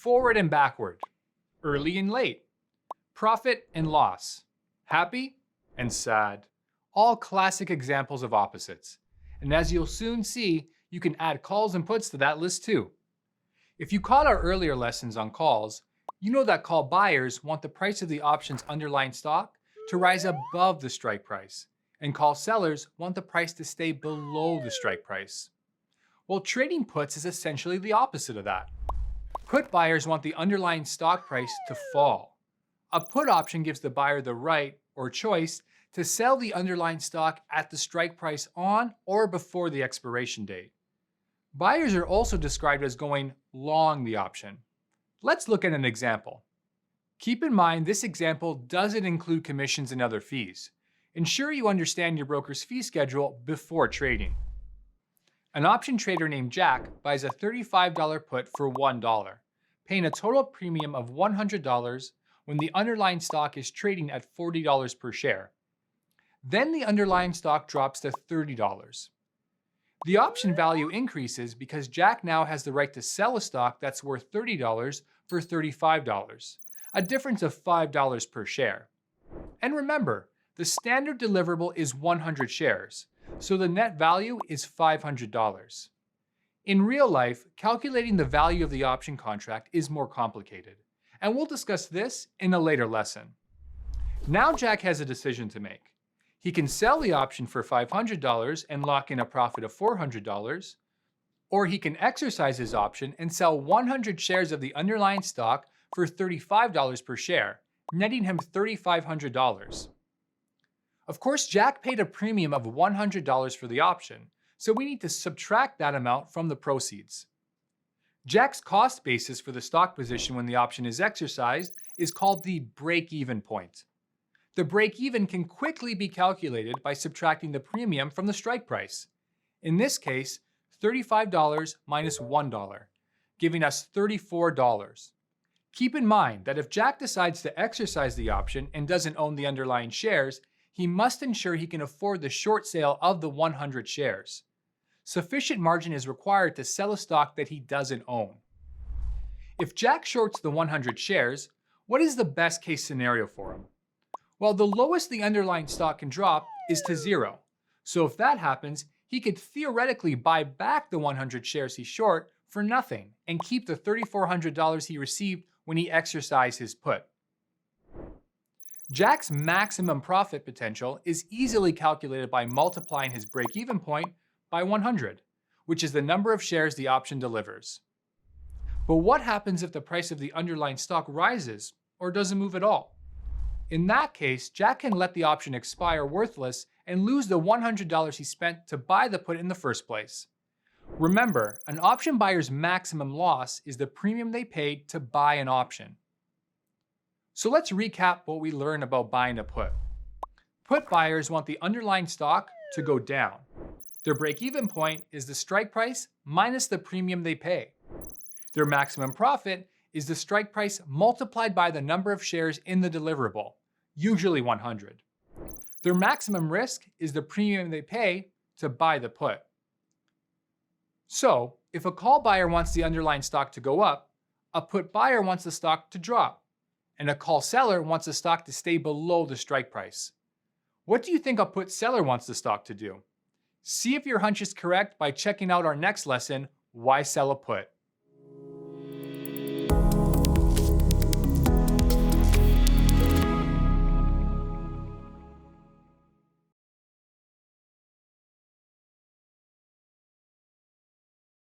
forward and backward, early and late, profit and loss, happy and sad. All classic examples of opposites. And as you'll soon see, you can add calls and puts to that list too. If you caught our earlier lessons on calls, you know that call buyers want the price of the option's underlying stock to rise above the strike price, and call sellers want the price to stay below the strike price. Well, trading puts is essentially the opposite of that. Put buyers want the underlying stock price to fall. A put option gives the buyer the right or choice to sell the underlying stock at the strike price on or before the expiration date. Buyers are also described as going long the option. Let's look at an example. Keep in mind this example doesn't include commissions and other fees. Ensure you understand your broker's fee schedule before trading. An option trader named Jack buys a $35 put for $1, paying a total premium of $100 when the underlying stock is trading at $40 per share. Then the underlying stock drops to $30. The option value increases because Jack now has the right to sell a stock that's worth $30 for $35, a difference of $5 per share. And remember, the standard deliverable is 100 shares, so the net value is $500. In real life, calculating the value of the option contract is more complicated, and we'll discuss this in a later lesson. Now Jack has a decision to make. He can sell the option for $500 and lock in a profit of $400, or he can exercise his option and sell 100 shares of the underlying stock for $35 per share, netting him $3,500. Of course, Jack paid a premium of $100 for the option, so we need to subtract that amount from the proceeds. Jack's cost basis for the stock position when the option is exercised is called the break-even point. The break-even can quickly be calculated by subtracting the premium from the strike price. In this case, $35 minus $1, giving us $34. Keep in mind that if Jack decides to exercise the option and doesn't own the underlying shares, he must ensure he can afford the short sale of the 100 shares. Sufficient margin is required to sell a stock that he doesn't own. If Jack shorts the 100 shares, what is the best case scenario for him? Well, the lowest the underlying stock can drop is to 0. So if that happens, he could theoretically buy back the 100 shares he short for nothing and keep the $3,400 he received when he exercised his put. Jack's maximum profit potential is easily calculated by multiplying his break-even point by 100, which is the number of shares the option delivers. But what happens if the price of the underlying stock rises or doesn't move at all? In that case, Jack can let the option expire worthless and lose the $100 he spent to buy the put in the first place. Remember, an option buyer's maximum loss is the premium they paid to buy an option. So let's recap what we learned about buying a put. Put buyers want the underlying stock to go down. Their break-even point is the strike price minus the premium they pay. Their maximum profit is the strike price multiplied by the number of shares in the deliverable, usually 100. Their maximum risk is the premium they pay to buy the put. So, if a call buyer wants the underlying stock to go up, a put buyer wants the stock to drop, and a call seller wants the stock to stay below the strike price. What do you think a put seller wants the stock to do? See if your hunch is correct by checking out our next lesson, Why Sell a Put?